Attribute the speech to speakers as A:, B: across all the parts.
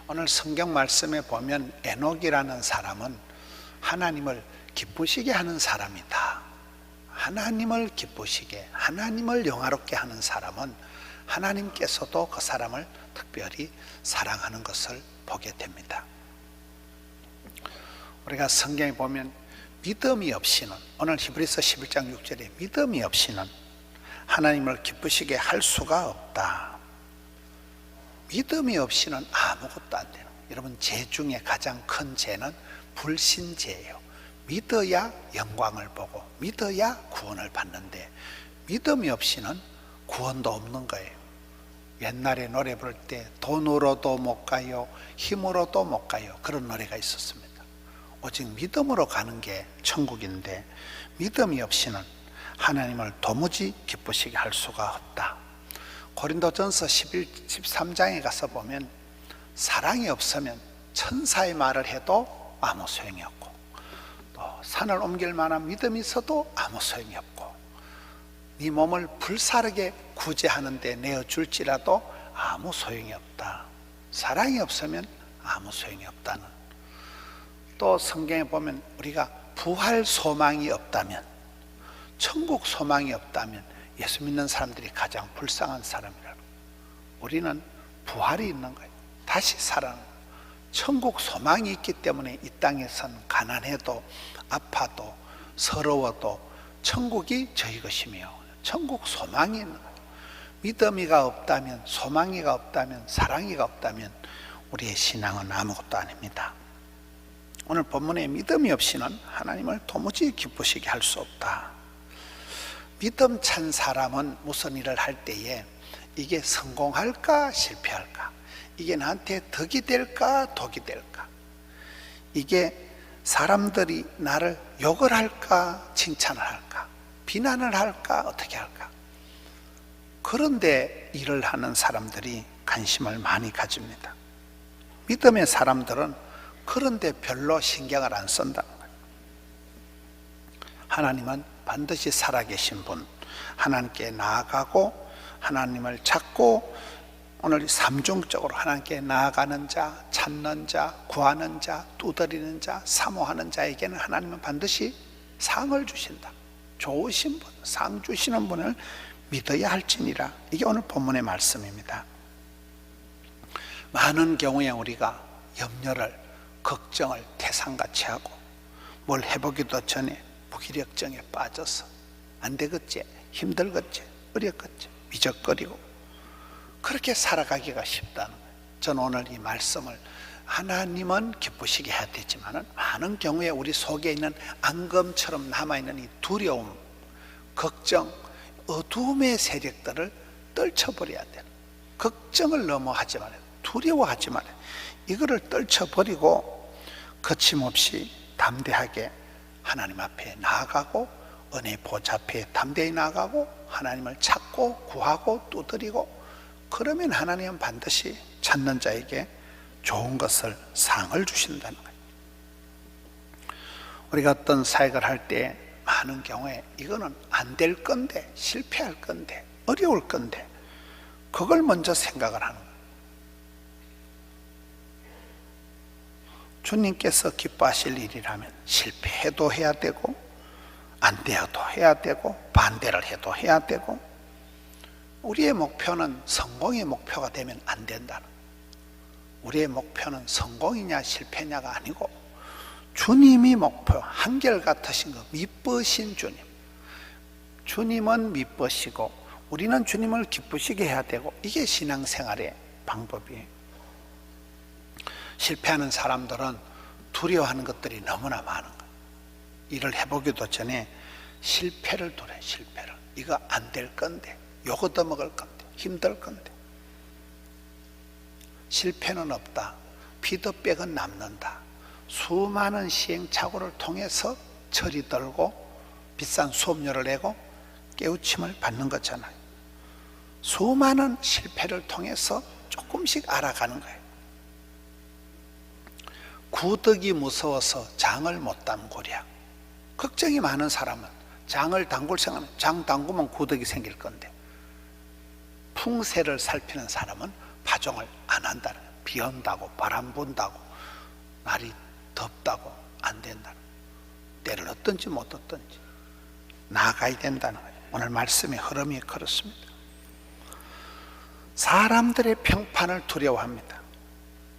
A: 오늘 성경 말씀에 보면 에녹이라는 사람은 하나님을 기쁘시게 하는 사람이다. 하나님을 기쁘시게, 하나님을 영화롭게 하는 사람은 하나님께서도 그 사람을 특별히 사랑하는 것을 보게 됩니다. 우리가 성경에 보면 믿음이 없이는, 오늘 히브리서 11장 6절에 믿음이 없이는 하나님을 기쁘시게 할 수가 없다. 믿음이 없이는 아무것도 안 돼요. 여러분, 죄 중에 가장 큰 죄는 불신죄예요. 믿어야 영광을 보고 믿어야 구원을 받는데 믿음이 없이는 구원도 없는 거예요. 옛날에 노래 부를 때 돈으로도 못 가요, 힘으로도 못 가요, 그런 노래가 있었습니다. 오직 믿음으로 가는 게 천국인데 믿음이 없이는 하나님을 도무지 기쁘시게 할 수가 없다. 고린도전서 13장에 가서 보면 사랑이 없으면 천사의 말을 해도 아무 소용이 없고, 또 산을 옮길 만한 믿음이 있어도 아무 소용이 없고, 네 몸을 불사르게 구제하는데 내어줄지라도 아무 소용이 없다. 사랑이 없으면 아무 소용이 없다는. 또 성경에 보면 우리가 부활 소망이 없다면, 천국 소망이 없다면 예수 믿는 사람들이 가장 불쌍한 사람이라고. 우리는 부활이 있는 거예요. 다시 살아나는 거예요. 천국 소망이 있기 때문에 이 땅에선 가난해도 아파도 서러워도 천국이 저희 것이며, 천국 소망이 있는 거예요. 믿음이가 없다면, 소망이가 없다면, 사랑이가 없다면 우리의 신앙은 아무것도 아닙니다. 오늘 본문에 믿음이 없이는 하나님을 도무지 기쁘시게 할 수 없다. 믿음 찬 사람은 무슨 일을 할 때에 이게 성공할까 실패할까, 이게 나한테 덕이 될까 독이 될까, 이게 사람들이 나를 욕을 할까 칭찬을 할까, 비난을 할까 어떻게 할까, 그런데 일을 하는 사람들이 관심을 많이 가집니다. 믿음의 사람들은 그런데 별로 신경을 안 쓴다는 거예요. 하나님은 반드시 살아계신 분, 하나님께 나아가고 하나님을 찾고, 오늘 삼중적으로 하나님께 나아가는 자, 찾는 자, 구하는 자, 두드리는 자, 사모하는 자에게는 하나님은 반드시 상을 주신다. 좋으신 분, 상 주시는 분을 믿어야 할지니라. 이게 오늘 본문의 말씀입니다. 많은 경우에 우리가 염려를, 걱정을 태산같이 하고 뭘 해보기도 전에 무기력증에 빠져서 안 되겠지, 힘들겠지, 어렵겠지 미적거리고 그렇게 살아가기가 쉽다는 거예요. 저는 오늘 이 말씀을, 하나님은 기쁘시게 해야 되지만 많은 경우에 우리 속에 있는 앙금처럼 남아있는 이 두려움, 걱정, 어두움의 세력들을 떨쳐버려야 돼요. 걱정을 너무 하지 말아요. 두려워하지 말아요. 이거를 떨쳐버리고 거침없이 담대하게 하나님 앞에 나아가고, 은혜 보좌 앞에 담대히 나아가고 하나님을 찾고 구하고 두드리고, 그러면 하나님은 반드시 찾는 자에게 좋은 것을 상을 주신다는 거예요. 우리가 어떤 사역을 할 때 많은 경우에 이거는 안 될 건데, 실패할 건데, 어려울 건데, 그걸 먼저 생각을 하는 거예요. 주님께서 기뻐하실 일이라면 실패해도 해야 되고, 안 되어도 해야 되고, 반대를 해도 해야 되고, 우리의 목표는 성공의 목표가 되면 안 된다는 거예요. 우리의 목표는 성공이냐 실패냐가 아니고 주님이 목표, 한결같으신 거, 미쁘신 주님, 주님은 미쁘시고 우리는 주님을 기쁘시게 해야 되고, 이게 신앙생활의 방법이에요. 실패하는 사람들은 두려워하는 것들이 너무나 많은 거예요. 일을 해보기도 전에 실패를 두려워해요. 실패를. 이거 안 될 건데, 욕 얻어먹을 건데, 힘들 건데. 실패는 없다. 피드백은 남는다. 수많은 시행착오를 통해서 철이 들고 비싼 수업료를 내고 깨우침을 받는 거잖아요. 수많은 실패를 통해서 조금씩 알아가는 거예요. 구덕이 무서워서 장을 못 담그랴. 걱정이 많은 사람은 장을 담글 생각하면, 장 담그면 구덕이 생길 건데, 풍세를 살피는 사람은 파종을 안 한다는 거예요. 비 온다고 바람 분다고 날이 덥다고 안 된다는, 때를 얻든지 못 얻든지 나아가야 된다는 거예요. 오늘 말씀의 흐름이 그렇습니다. 사람들의 평판을 두려워합니다.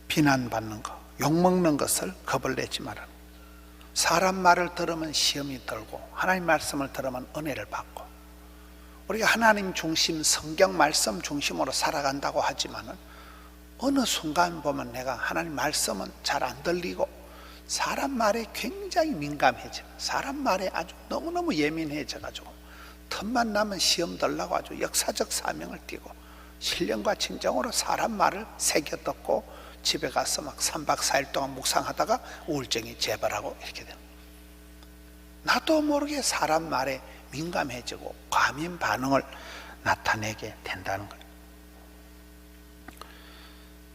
A: 비난받는 것, 욕먹는 것을 겁을 내지 말아라. 사람 말을 들으면 시험이 들고 하나님 말씀을 들으면 은혜를 받고, 우리가 하나님 중심, 성경 말씀 중심으로 살아간다고 하지만은 어느 순간 보면 내가 하나님 말씀은 잘 안 들리고 사람 말에 굉장히 민감해져, 사람 말에 아주 너무너무 예민해져가지고 틈만 나면 시험 들라고 아주 역사적 사명을 띠고 신령과 진정으로 사람 말을 새겨 듣고 집에 가서 막 3박 4일 동안 묵상하다가 우울증이 재발하고 이렇게 돼요. 나도 모르게 사람 말에 민감해지고 과민 반응을 나타내게 된다는 거예요.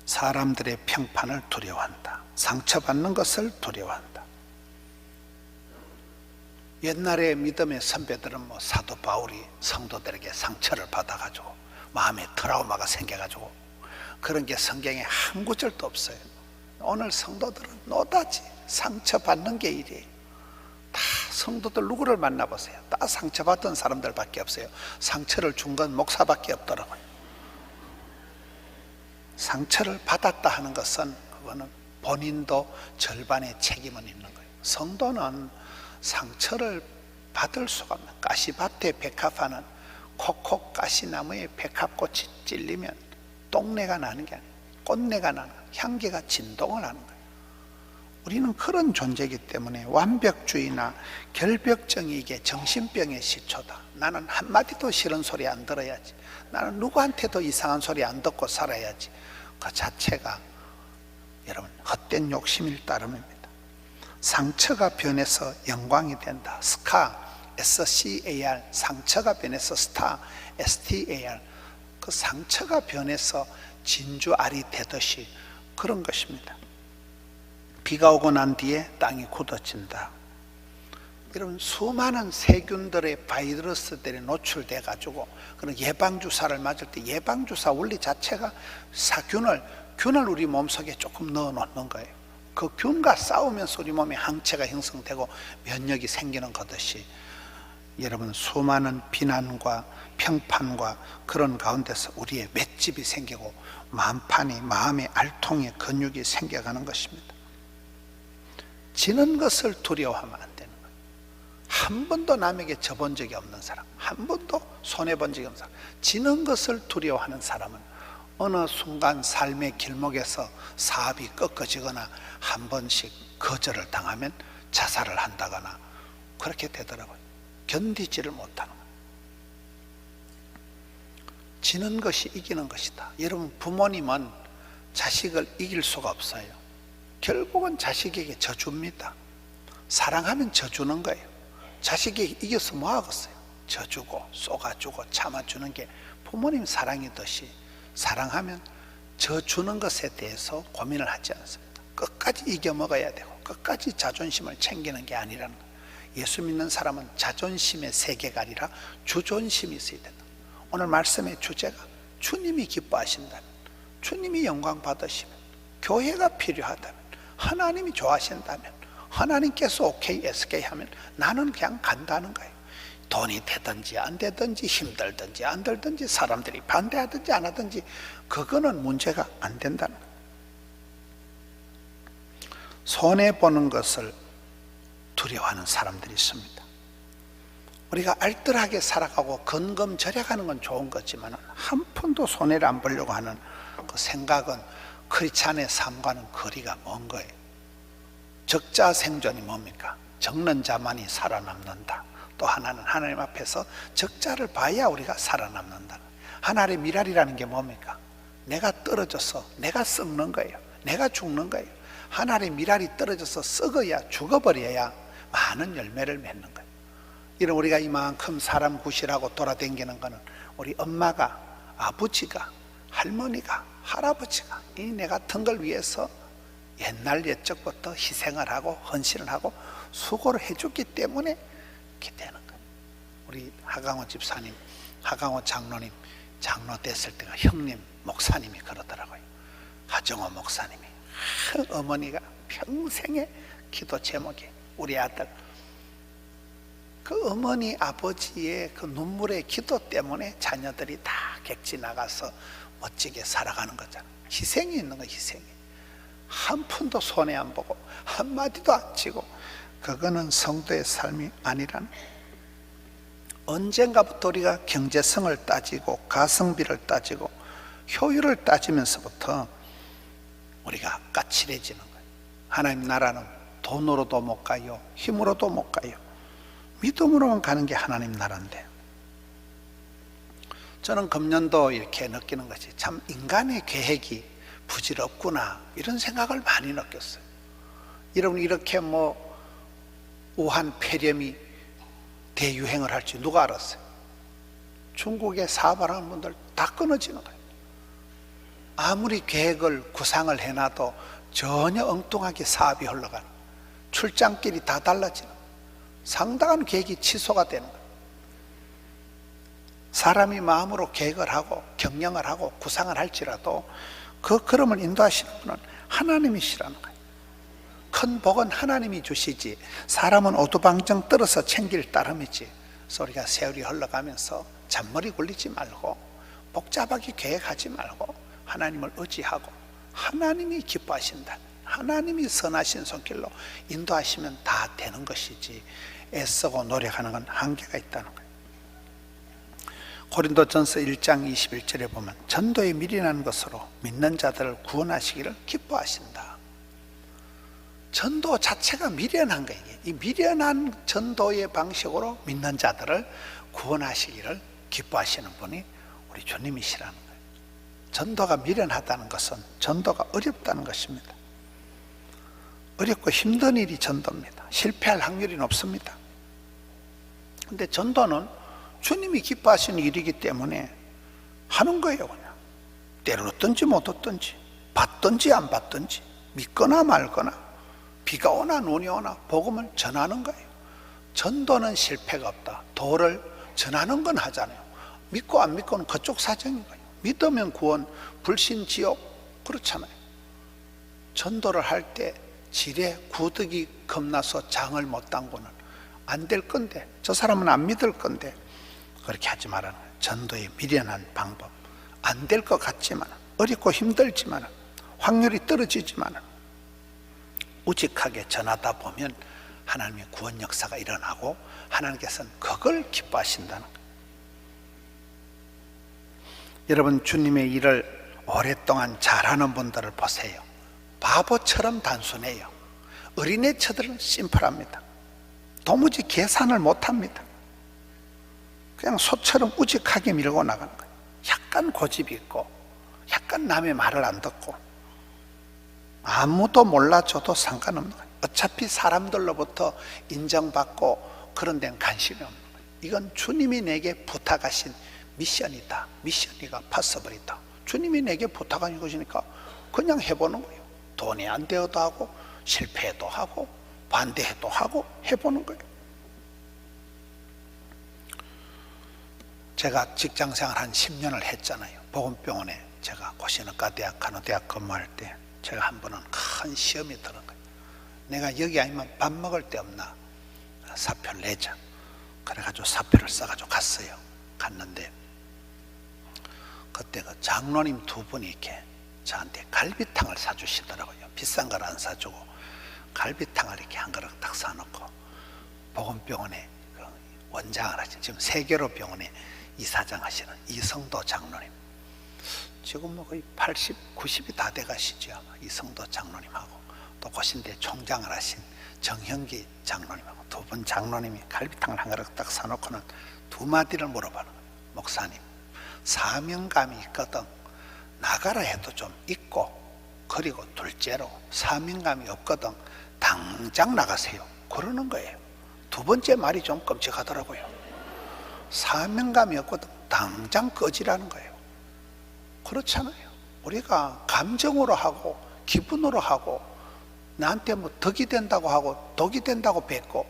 A: 사람들의 평판을 두려워한다. 상처받는 것을 두려워한다. 옛날에 믿음의 선배들은 사도 바울이 성도들에게 상처를 받아가지고 마음에 트라우마가 생겨가지고 그런 게 성경에 한 구절도 없어요. 오늘 성도들은 노다지 상처받는 게 일이에요. 다 성도들 누구를 만나보세요. 다 상처받은 사람들밖에 없어요. 상처를 준 건 목사밖에 없더라고요. 상처를 받았다 하는 것은 그거는 본인도 절반의 책임은 있는 거예요. 성도는 상처를 받을 수가 없는, 가시밭에 백합화는 콕콕 가시나무에 백합꽃이 찔리면 똥내가 나는 게 아니에요. 꽃내가 나는 거예요. 향기가 진동을 하는 거예요. 우리는 그런 존재이기 때문에 완벽주의나 결벽증이 이게 정신병의 시초다. 나는 한마디도 싫은 소리 안 들어야지, 나는 누구한테도 이상한 소리 안 듣고 살아야지, 그 자체가 여러분 헛된 욕심일 따름입니다. 상처가 변해서 영광이 된다. SCAR, 상처가 변해서 스타, STAR, 그 상처가 변해서 진주알이 되듯이 그런 것입니다. 비가 오고 난 뒤에 땅이 굳어진다. 여러분 수많은 세균들의 바이러스들이 노출돼 가지고 그런 예방주사를 맞을 때 예방주사 원리 자체가 균을 우리 몸속에 조금 넣어 놓는 거예요. 그 균과 싸우면서 우리 몸에 항체가 형성되고 면역이 생기는 거듯이 여러분 수많은 비난과 평판과 그런 가운데서 우리의 맷집이 생기고 마음판이, 마음의 알통의 근육이 생겨가는 것입니다. 지는 것을 두려워하면 안 되는 거예요. 한 번도 남에게 져본 적이 없는 사람, 한 번도 손해본 적이 없는 사람, 지는 것을 두려워하는 사람은 어느 순간 삶의 길목에서 사업이 꺾어지거나 한 번씩 거절을 당하면 자살을 한다거나 그렇게 되더라고요. 견디지를 못하는 거예요. 지는 것이 이기는 것이다. 여러분 부모님은 자식을 이길 수가 없어요. 결국은 자식에게 져줍니다. 사랑하면 져주는 거예요. 자식에게 이겨서 뭐 하겠어요? 져주고 쏘가주고 참아주는 게 부모님 사랑이듯이 사랑하면 져주는 것에 대해서 고민을 하지 않습니다. 끝까지 이겨먹어야 되고 끝까지 자존심을 챙기는 게 아니라는 거예요. 예수 믿는 사람은 자존심의 세계가 아니라 주존심이 있어야 된다. 오늘 말씀의 주제가 주님이 기뻐하신다면, 주님이 영광 받으시면, 교회가 필요하다면, 하나님이 좋아하신다면, 하나님께서 오케이 SK 하면 나는 그냥 간다는 거예요. 돈이 되든지 안 되든지 힘들든지 안 들든지 사람들이 반대하든지 안 하든지 그거는 문제가 안 된다는 거예요. 손해보는 것을 두려워하는 사람들이 있습니다. 우리가 알뜰하게 살아가고 건검절약하는 건 좋은 거지만 한 푼도 손해를 안 보려고 하는 그 생각은 크리스찬의 삶과는 거리가 먼 거예요. 적자 생존이 뭡니까? 적는 자만이 살아남는다. 또 하나는 하나님 앞에서 적자를 봐야 우리가 살아남는다. 하나님의 미랄이라는 게 뭡니까? 내가 떨어져서 내가 썩는 거예요. 내가 죽는 거예요. 하나님의 미랄이 떨어져서 썩어야, 죽어버려야 많은 열매를 맺는 거예요. 이런 우리가 이만큼 사람 구실하고 돌아다니는 거는 우리 엄마가, 아버지가, 할머니가, 할아버지가 이 내 같은 걸 위해서 옛날 옛적부터 희생을 하고 헌신을 하고 수고를 해줬기 때문에 이렇게 되는 거예요. 우리 하강호 집사님, 하강호 장로님 장로 됐을 때가 형님, 목사님이 그러더라고요. 하정호 목사님이, 어머니가 평생의 기도 제목이 우리 아들, 그 어머니 아버지의 그 눈물의 기도 때문에 자녀들이 다 객지 나가서 멋지게 살아가는 거잖아. 희생이 있는 거야. 희생이. 한 푼도 손해 안 보고 한마디도 안 치고. 그거는 성도의 삶이 아니라는. 언젠가부터 우리가 경제성을 따지고 가성비를 따지고 효율을 따지면서부터 우리가 까칠해지는 거예요. 하나님 나라는 돈으로도 못 가요, 힘으로도 못 가요. 믿음으로만 가는 게 하나님 나라인데. 저는 금년도 이렇게 느끼는 것이 참 인간의 계획이 부질없구나, 이런 생각을 많이 느꼈어요. 여러분, 이렇게 우한 폐렴이 대유행을 할지 누가 알았어요? 중국에 사업하는 분들 다 끊어지는 거예요. 아무리 계획을 구상을 해놔도 전혀 엉뚱하게 사업이 흘러가는, 출장길이 다 달라지는, 상당한 계획이 취소가 되는 거예요. 사람이 마음으로 계획을 하고 경영을 하고 구상을 할지라도 그 걸음을 인도하시는 분은 하나님이시라는 거예요. 큰 복은 하나님이 주시지 사람은 오두방정 떨어서 챙길 따름이지. 그래서 우리가 세월이 흘러가면서 잔머리 굴리지 말고 복잡하게 계획하지 말고 하나님을 의지하고 하나님이 기뻐하신다, 하나님이 선하신 손길로 인도하시면 다 되는 것이지 애쓰고 노력하는 건 한계가 있다는 거예요. 고린도전서 1장 21절에 보면 전도에 미련한 것으로 믿는 자들을 구원하시기를 기뻐하신다. 전도 자체가 미련한 거예요. 이 미련한 전도의 방식으로 믿는 자들을 구원하시기를 기뻐하시는 분이 우리 주님이시라는 거예요. 전도가 미련하다는 것은 전도가 어렵다는 것입니다. 어렵고 힘든 일이 전도입니다. 실패할 확률이 높습니다. 근데 전도는 주님이 기뻐하시는 일이기 때문에 하는 거예요. 그냥 때를 얻든지 못 얻든지, 받든지 안 받든지, 믿거나 말거나, 비가 오나 눈이 오나 복음을 전하는 거예요. 전도는 실패가 없다. 도를 전하는 건 하잖아요. 믿고 안 믿고는 그쪽 사정인 거예요. 믿으면 구원, 불신 지옥, 그렇잖아요. 전도를 할 때 지레 구더기 겁나서 장을 못 담고는 안 될 건데, 저 사람은 안 믿을 건데, 그렇게 하지 말라는 거예요. 전도의 미련한 방법, 안 될 것 같지만, 어렵고 힘들지만, 확률이 떨어지지만 우직하게 전하다 보면 하나님의 구원 역사가 일어나고 하나님께서는 그걸 기뻐하신다는 거예요. 여러분, 주님의 일을 오랫동안 잘하는 분들을 보세요. 바보처럼 단순해요. 어린애처럼 심플합니다. 도무지 계산을 못합니다. 그냥 소처럼 우직하게 밀고 나가는 거예요. 약간 고집이 있고 약간 남의 말을 안 듣고 아무도 몰라줘도 상관없는 거예요. 어차피 사람들로부터 인정받고 그런 데는 관심이 없는 거예요. 이건 주님이 내게 부탁하신 미션이다. 미션이가 파서블이다. 주님이 내게 부탁한 것이니까 그냥 해보는 거예요. 돈이 안 되어도 하고 실패해도 하고 반대해도 하고 해보는 거예요. 제가 직장생활 한 10년을 했잖아요. 보건병원에 제가 고시는과대학, 간호대학 근무할 때 제가 한 번은 큰 시험이 드는 거예요. 내가 여기 아니면 밥 먹을 데 없나, 사표를 내자. 그래가지고 사표를 써가지고 갔어요. 갔는데 그때 그 장로님 두 분이 이렇게 저한테 갈비탕을 사주시더라고요. 비싼 걸 안 사주고 갈비탕을 이렇게 한 그릇 딱 사놓고, 보건병원에 그 원장을 하신, 지금 세계로 병원에 이사장 하시는 이성도 장로님, 지금 뭐 거의 80, 90이 다 돼가시죠. 이성도 장로님하고 또 고신대 총장을 하신 정형기 장로님하고 두 분 장로님이 갈비탕을 한 그릇 딱 사놓고는 두 마디를 물어보는 거예요. 목사님, 사명감이 있거든. 나가라 해도 좀 있고, 그리고 둘째로 사명감이 없거든. 당장 나가세요. 그러는 거예요. 두 번째 말이 좀 끔찍하더라고요. 사명감이 없거든. 당장 꺼지라는 거예요. 그렇잖아요. 우리가 감정으로 하고 기분으로 하고 나한테 뭐 덕이 된다고 하고 독이 된다고 뱉고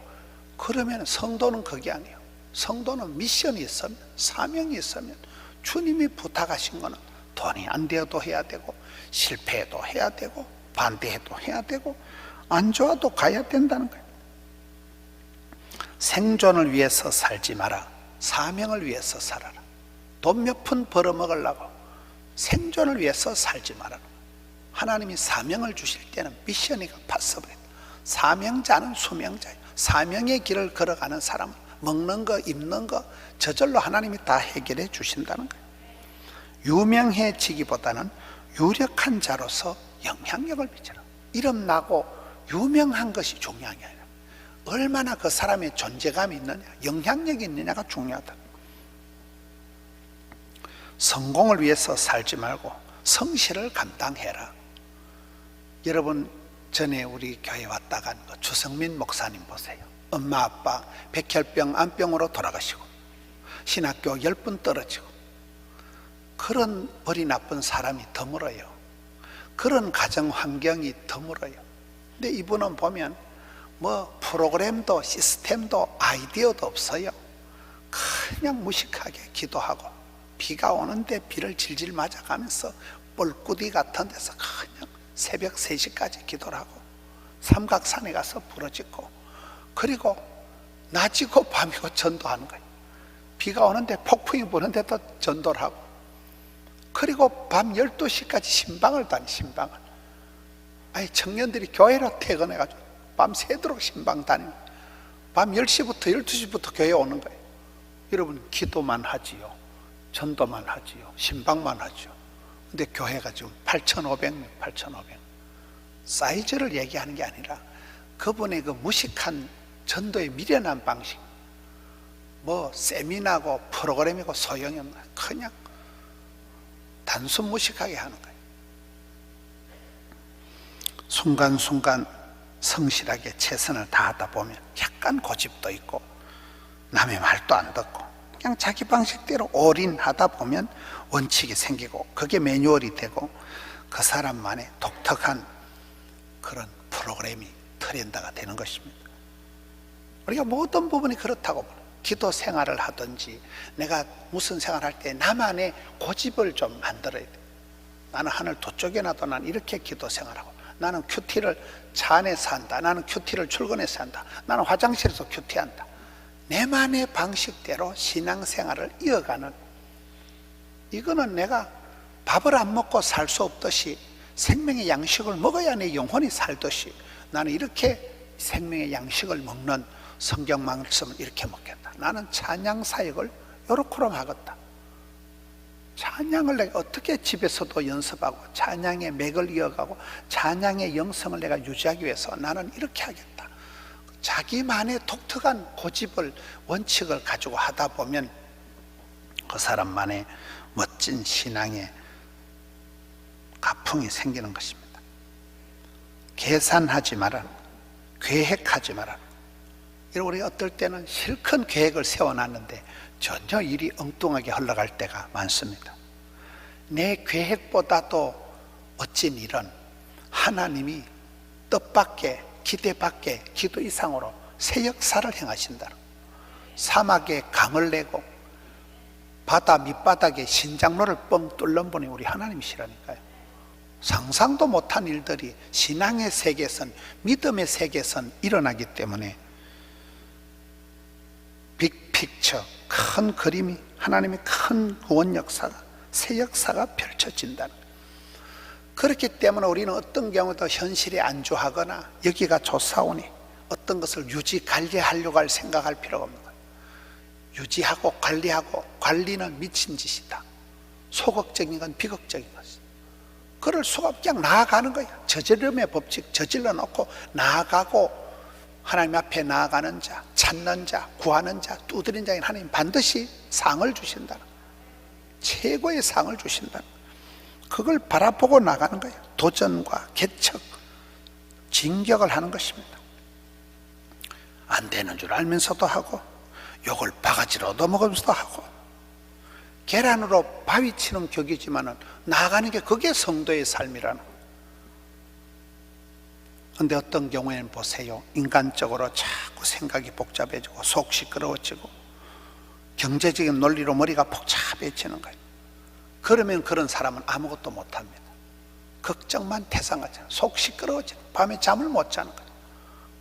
A: 그러면 성도는 그게 아니에요. 성도는 미션이 있으면, 사명이 있으면, 주님이 부탁하신 거는 돈이 안 되어도 해야 되고, 실패해도 해야 되고, 반대해도 해야 되고, 안 좋아도 가야 된다는 거예요. 생존을 위해서 살지 마라. 사명을 위해서 살아라. 돈 몇 푼 벌어먹으려고 생존을 위해서 살지 마라. 하나님이 사명을 주실 때는 미션이가 파서버렸다. 사명자는 수명자예요. 사명의 길을 걸어가는 사람은 먹는 거, 입는 거 저절로 하나님이 다 해결해 주신다는 거예요. 유명해지기보다는 유력한 자로서 영향력을 미쳐라. 이름 나고 유명한 것이 중요한 게 아니라 얼마나 그 사람의 존재감이 있느냐, 영향력이 있느냐가 중요하다. 성공을 위해서 살지 말고 성실을 감당해라. 여러분, 전에 우리 교회 왔다 간 주성민 목사님 보세요. 엄마 아빠 백혈병 암병으로 돌아가시고 신학교 10분 떨어지고, 그런 벌이 나쁜 사람이 드물어요. 그런 가정 환경이 드물어요. 근데 이분은 보면 뭐 프로그램도 시스템도 아이디어도 없어요. 그냥 무식하게 기도하고, 비가 오는데 비를 질질 맞아가면서 뻘꾸디 같은 데서 그냥 새벽 3시까지 기도를 하고, 삼각산에 가서 부러지고, 그리고 낮이고 밤이고 전도하는 거예요. 비가 오는데 폭풍이 부는데도 전도를 하고, 그리고 밤 12시까지 신방을 다니. 신방을, 아니 청년들이 교회로 퇴근해가지고 밤새도록 신방 다니고, 밤 10시부터 12시부터 교회 오는 거예요. 여러분, 기도만 하지요, 전도만 하지요, 신방만 하지요. 근데 교회가 지금 8,500명, 8,500명. 사이즈를 얘기하는 게 아니라 그분의 그 무식한 전도의 미련한 방식, 뭐 세미나고 프로그램이고 소용이 없는, 그냥 단순 무식하게 하는 거예요. 순간순간 성실하게 최선을 다하다 보면 약간 고집도 있고, 남의 말도 안 듣고 그냥 자기 방식대로 올인하다 보면 원칙이 생기고, 그게 매뉴얼이 되고, 그 사람만의 독특한 그런 프로그램이 트렌드가 되는 것입니다. 우리가 모든 부분이 그렇다고 봐요. 기도 생활을 하든지, 내가 무슨 생활할 때 나만의 고집을 좀 만들어야 돼. 나는 하늘 두 쪽에 놔도 난 이렇게 기도 생활하고, 나는 큐티를 차 안에서 한다, 나는 큐티를 출근해서 한다, 나는 화장실에서 큐티한다. 내만의 방식대로 신앙생활을 이어가는, 이거는 내가 밥을 안 먹고 살 수 없듯이 생명의 양식을 먹어야 내 영혼이 살듯이, 나는 이렇게 생명의 양식을 먹는 성경 말씀을 이렇게 먹겠다. 나는 찬양 사역을 요렇게럼 하겠다. 찬양을 내가 어떻게 집에서도 연습하고, 찬양의 맥을 이어가고, 찬양의 영성을 내가 유지하기 위해서 나는 이렇게 하겠다. 자기만의 독특한 고집을, 원칙을 가지고 하다 보면 그 사람만의 멋진 신앙의 가풍이 생기는 것입니다. 계산하지 마라, 계획하지 마라. 우리가 어떨 때는 실컷 계획을 세워놨는데 전혀 일이 엉뚱하게 흘러갈 때가 많습니다. 내 계획보다도 멋진 일은 하나님이 뜻밖의, 기대 밖의, 기도 이상으로 새 역사를 행하신다. 사막에 강을 내고 바다 밑바닥에 신장로를 뻥 뚫는 분이 우리 하나님이시라니까요. 상상도 못한 일들이 신앙의 세계에선, 믿음의 세계에선 일어나기 때문에 빅픽처, 큰 그림이, 하나님의 큰 구원 역사가, 새 역사가 펼쳐진다는 거예요. 그렇기 때문에 우리는 어떤 경우도 현실에 안주하거나 여기가 좋사오니 어떤 것을 유지 관리하려고 할 생각할 필요가 없는 거예요. 유지하고 관리하고, 관리는 미친 짓이다. 소극적인 건 비극적인 것이다. 그럴 수가 없게 그냥 나아가는 거예요. 저지름의 법칙 저질러 놓고 나아가고, 하나님 앞에 나아가는 자, 찾는 자, 구하는 자, 두드린 자인 하나님 반드시 상을 주신다. 최고의 상을 주신다. 그걸 바라보고 나가는 거예요. 도전과 개척, 진격을 하는 것입니다. 안 되는 줄 알면서도 하고, 욕을 바가지로 얻어먹으면서도 하고, 계란으로 바위치는 격이지만은 나아가는 게 그게 성도의 삶이라는 거예요. 그런데 어떤 경우에는 보세요, 인간적으로 자꾸 생각이 복잡해지고 속 시끄러워지고 경제적인 논리로 머리가 복잡해지는 거예요. 그러면 그런 사람은 아무것도 못합니다. 걱정만 태산하지, 속 시끄러워지는, 밤에 잠을 못 자는 거예요.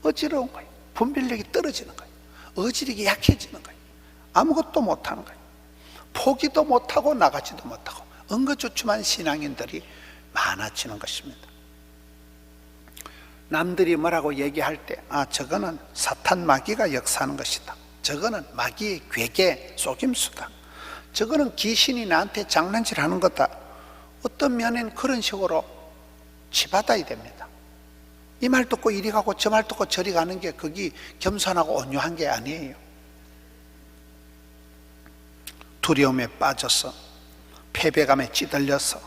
A: 어지러운 거예요. 분별력이 떨어지는 거예요. 의지력이 약해지는 거예요. 아무것도 못하는 거예요. 포기도 못하고 나가지도 못하고 응거주춤한 신앙인들이 많아지는 것입니다. 남들이 뭐라고 얘기할 때, 아, 저거는 사탄 마귀가 역사하는 것이다, 저거는 마귀의 괴계 속임수다, 저거는 귀신이 나한테 장난질하는 거다, 어떤 면엔 그런 식으로 치받아야 됩니다. 이 말 듣고 이리 가고 저 말 듣고 저리 가는 게 그게 겸손하고 온유한 게 아니에요. 두려움에 빠져서, 패배감에 찌들려서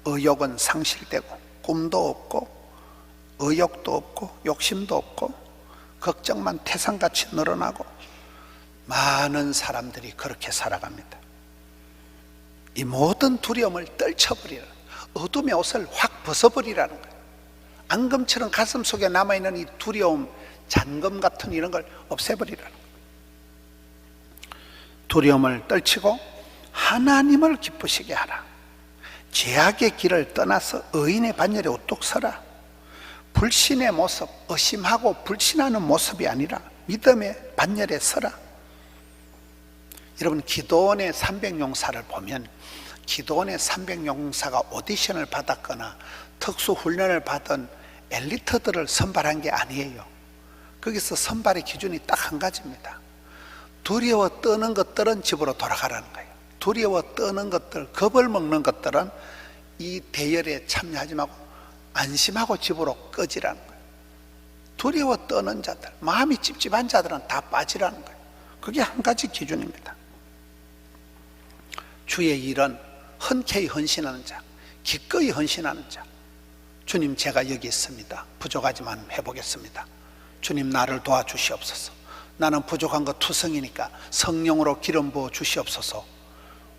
A: 의욕은 상실되고 꿈도 없고 의욕도 없고 욕심도 없고 걱정만 태산같이 늘어나고 많은 사람들이 그렇게 살아갑니다. 이 모든 두려움을 떨쳐버리라, 어둠의 옷을 확 벗어버리라는 거예요. 앙금처럼 가슴 속에 남아있는 이 두려움, 잔금 같은 이런 걸 없애버리라는 거예요. 두려움을 떨치고 하나님을 기쁘시게 하라. 죄악의 길을 떠나서 의인의 반열에 우뚝 서라. 불신의 모습, 의심하고 불신하는 모습이 아니라 믿음의 반열에 서라. 여러분, 기도원의 300용사를 보면 기도원의 300용사가 오디션을 받았거나 특수훈련을 받은 엘리트들을 선발한 게 아니에요. 거기서 선발의 기준이 딱 한 가지입니다. 두려워 떠는 것들은 집으로 돌아가라는 거예요. 두려워 떠는 것들, 겁을 먹는 것들은 이 대열에 참여하지 말고 안심하고 집으로 꺼지라는 거예요. 두려워 떠는 자들, 마음이 찝찝한 자들은 다 빠지라는 거예요. 그게 한 가지 기준입니다. 주의 일은 흔쾌히 헌신하는 자, 기꺼이 헌신하는 자. 주님, 제가 여기 있습니다. 부족하지만 해보겠습니다. 주님, 나를 도와주시옵소서. 나는 부족한 것 투성이니까 성령으로 기름 부어 주시옵소서.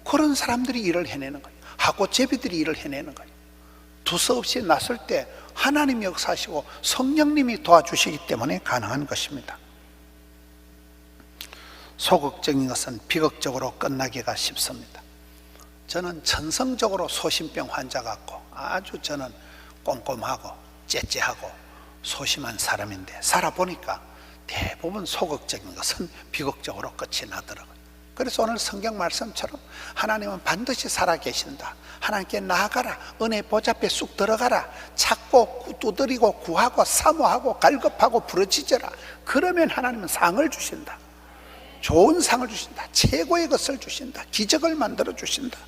A: 그런 사람들이 일을 해내는 거예요. 하고 제비들이 일을 해내는 거예요. 두서없이 나설 때 하나님이 역사하시고 성령님이 도와주시기 때문에 가능한 것입니다. 소극적인 것은 비극적으로 끝나기가 쉽습니다. 저는 천성적으로 소심병 환자 같고 아주 저는 꼼꼼하고 째째하고 소심한 사람인데 살아보니까 대부분 소극적인 것은 비극적으로 끝이 나더라고요. 그래서 오늘 성경 말씀처럼 하나님은 반드시 살아계신다, 하나님께 나아가라, 은혜 보좌 앞에 쑥 들어가라, 찾고 두드리고 구하고 사모하고 갈급하고 부르짖어라. 그러면 하나님은 상을 주신다. 좋은 상을 주신다. 최고의 것을 주신다. 기적을 만들어 주신다.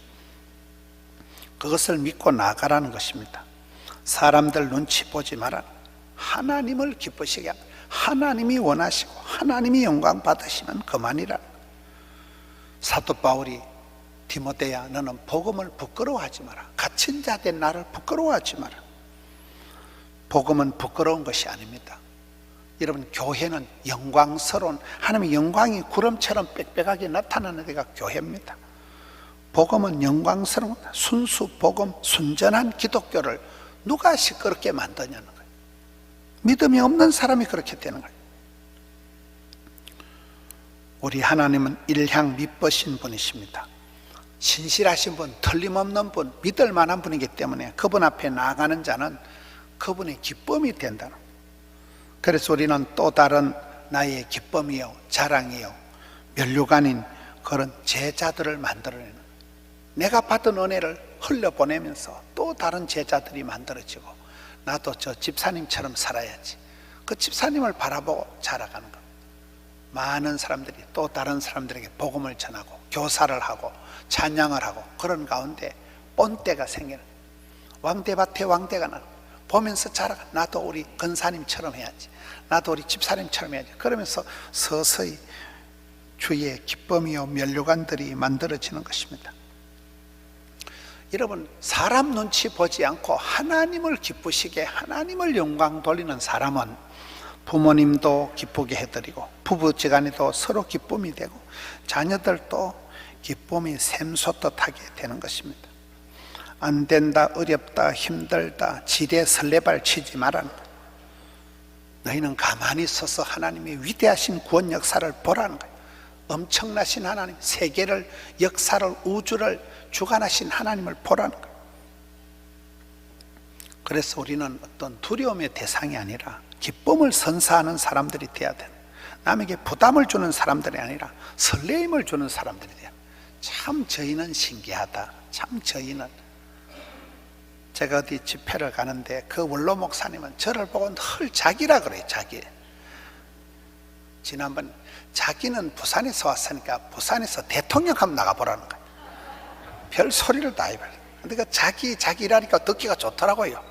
A: 그것을 믿고 나아가라는 것입니다. 사람들 눈치 보지 마라. 하나님을 기쁘시게 하라. 하나님이 원하시고 하나님이 영광 받으시면 그만이라. 사도 바울이 디모데야, 너는 복음을 부끄러워하지 마라. 갇힌 자 된 나를 부끄러워하지 마라. 복음은 부끄러운 것이 아닙니다. 여러분, 교회는 영광스러운 하나님의 영광이 구름처럼 빽빽하게 나타나는 데가 교회입니다. 복음은 영광스러운 순수 복음, 순전한 기독교를 누가 시끄럽게 만드냐는 거예요. 믿음이 없는 사람이 그렇게 되는 거예요. 우리 하나님은 일향 미쁘신 분이십니다. 신실하신 분, 틀림없는 분, 믿을 만한 분이기 때문에 그분 앞에 나아가는 자는 그분의 기쁨이 된다는 거예요. 그래서 우리는 또 다른 나의 기쁨이요 자랑이요 면류관인 그런 제자들을 만들어내는 거예요. 내가 받은 은혜를 흘려보내면서 또 다른 제자들이 만들어지고 나도 저 집사님처럼 살아야지, 그 집사님을 바라보고 자라가는 겁니다. 많은 사람들이 또 다른 사람들에게 복음을 전하고 교사를 하고 찬양을 하고 그런 가운데 본때가 생기는, 왕대밭에 왕대가 나고 보면서 자라가. 나도 우리 권사님처럼 해야지, 나도 우리 집사님처럼 해야지. 그러면서 서서히 주의 기쁨이요 면류관들이 만들어지는 것입니다. 여러분, 사람 눈치 보지 않고 하나님을 기쁘시게, 하나님을 영광 돌리는 사람은 부모님도 기쁘게 해드리고 부부지간에도 서로 기쁨이 되고 자녀들도 기쁨이 샘솟듯하게 되는 것입니다. 안 된다, 어렵다, 힘들다, 지레 설레발 치지 말라는 거예요. 너희는 가만히 서서 하나님의 위대하신 구원 역사를 보라는 거예요. 엄청나신 하나님, 세계를, 역사를, 우주를 주관하신 하나님을 보라는 거예요. 그래서 우리는 어떤 두려움의 대상이 아니라 기쁨을 선사하는 사람들이 되어야 돼요. 남에게 부담을 주는 사람들이 아니라 설레임을 주는 사람들이 돼요. 참 저희는 신기하다. 참 저희는, 제가 어디 집회를 가는데 그 원로 목사님은 저를 보고 늘 자기라 그래요. 자기. 지난번 자기는 부산에서 왔으니까 부산에서 대통령 한번 나가보라는 거예요. 별 소리를 다 해봐요. 근데 그 자기라니까 듣기가 좋더라고요.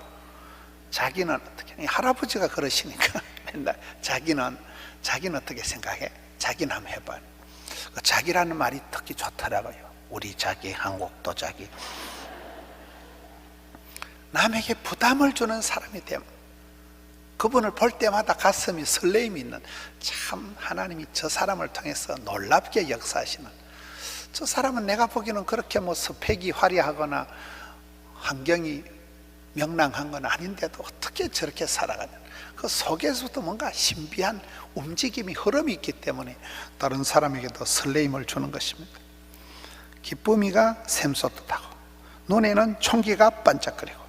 A: 자기는 어떻게, 할아버지가 그러시니까 맨날 자기는 어떻게 생각해? 자기는 한번 해봐요. 그 자기라는 말이 듣기 좋더라고요. 우리 자기, 한국도 자기. 남에게 부담을 주는 사람이 되면 그분을 볼 때마다 가슴이 설레임이 있는, 참 하나님이 저 사람을 통해서 놀랍게 역사하시는, 저 사람은 내가 보기에는 그렇게 뭐 스펙이 화려하거나 환경이 명랑한 건 아닌데도 어떻게 저렇게 살아가냐, 그 속에서도 뭔가 신비한 움직임이, 흐름이 있기 때문에 다른 사람에게도 설레임을 주는 것입니다. 기쁨이가 샘솟듯하고 눈에는 총기가 반짝거리고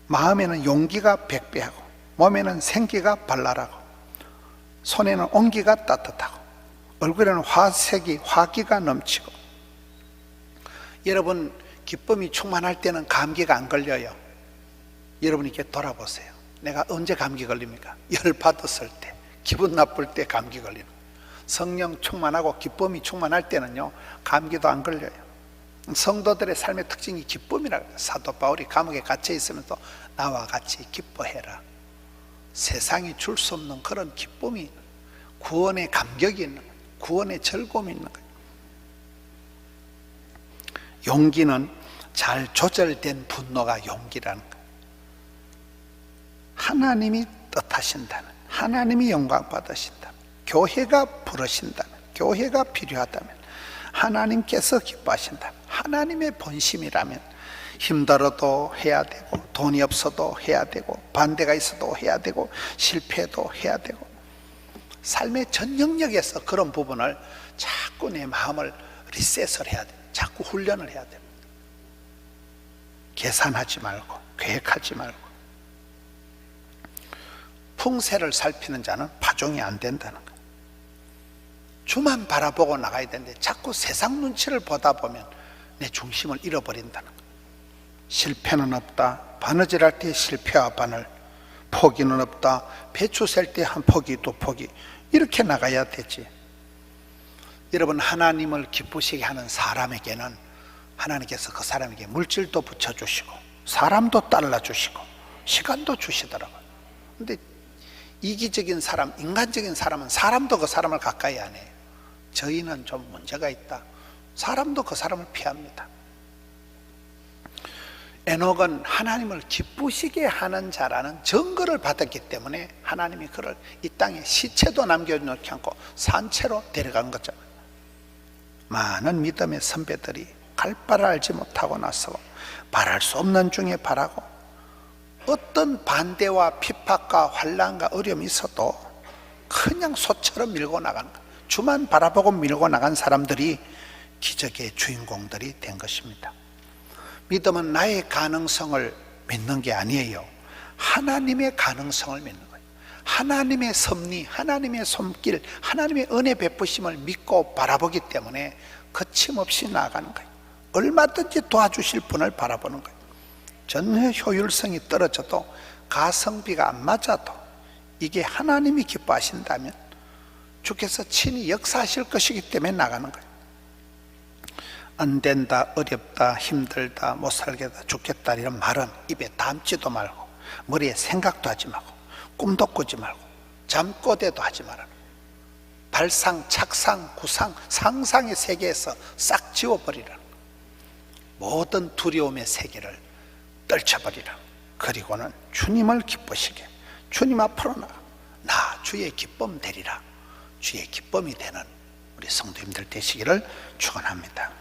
A: 마음에는 용기가 백배하고 몸에는 생기가 발랄하고 손에는 온기가 따뜻하고 얼굴에는 화기가 넘치고. 여러분, 기쁨이 충만할 때는 감기가 안 걸려요. 여러분 이렇게 돌아보세요. 내가 언제 감기 걸립니까? 열 받았을 때, 기분 나쁠 때 감기 걸리는 거예요. 성령 충만하고 기쁨이 충만할 때는요, 감기도 안 걸려요. 성도들의 삶의 특징이 기쁨이라고 해요. 사도 바울이 감옥에 갇혀 있으면서 나와 같이 기뻐해라. 세상이 줄 수 없는 그런 기쁨이, 구원의 감격이 있는 거예요. 구원의 즐거움이 있는 거예요. 용기는 잘 조절된 분노가 용기라는 거예요. 하나님이 뜻하신다면, 하나님이 영광 받으신다면, 교회가 부르신다면, 교회가 필요하다면, 하나님께서 기뻐하신다면, 하나님의 본심이라면 힘들어도 해야 되고, 돈이 없어도 해야 되고, 반대가 있어도 해야 되고, 실패도 해야 되고, 삶의 전 영역에서 그런 부분을 자꾸 내 마음을 리셋을 해야 돼. 자꾸 훈련을 해야 됩니다. 계산하지 말고, 계획하지 말고. 풍세를 살피는 자는 파종이 안 된다는 거예요. 주만 바라보고 나가야 되는데 자꾸 세상 눈치를 보다 보면 내 중심을 잃어버린다는 거예요. 실패는 없다. 바느질할 때 실패와 바늘, 포기는 없다. 배추 셀 때 한 포기, 두 포기, 이렇게 나가야 되지. 여러분, 하나님을 기쁘시게 하는 사람에게는 하나님께서 그 사람에게 물질도 붙여주시고 사람도 달라주시고 시간도 주시더라고요. 근데 이기적인 사람, 인간적인 사람은 사람도 그 사람을 가까이 안 해요. 저희는 좀 문제가 있다. 사람도 그 사람을 피합니다. 에녹은 하나님을 기쁘시게 하는 자라는 증거를 받았기 때문에 하나님이 그를 이 땅에 시체도 남겨놓지 않고 산채로 데려간 거잖아요. 많은 믿음의 선배들이 갈 바를 알지 못하고 나서 바랄 수 없는 중에 바라고, 어떤 반대와 핍박과 환난과 어려움이 있어도 그냥 소처럼 밀고 나가는 거예요. 주만 바라보고 밀고 나간 사람들이 기적의 주인공들이 된 것입니다. 믿음은 나의 가능성을 믿는 게 아니에요. 하나님의 가능성을 믿는 거예요. 하나님의 섭리, 하나님의 손길, 하나님의 은혜 베푸심을 믿고 바라보기 때문에 거침없이 나아가는 거예요. 얼마든지 도와주실 분을 바라보는 거예요. 전혀 효율성이 떨어져도, 가성비가 안 맞아도 이게 하나님이 기뻐하신다면 주께서 친히 역사하실 것이기 때문에 나가는 거예요. 안 된다, 어렵다, 힘들다, 못 살겠다, 죽겠다 이런 말은 입에 담지도 말고, 머리에 생각도 하지 말고, 꿈도 꾸지 말고, 잠꼬대도 하지 말아라. 발상, 착상, 구상, 상상의 세계에서 싹 지워버리라. 모든 두려움의 세계를 떨쳐버리라. 그리고는 주님을 기쁘시게, 주님 앞으로 나 주의 기쁨 되리라. 주의 기쁨이 되는 우리 성도님들 되시기를 축원합니다.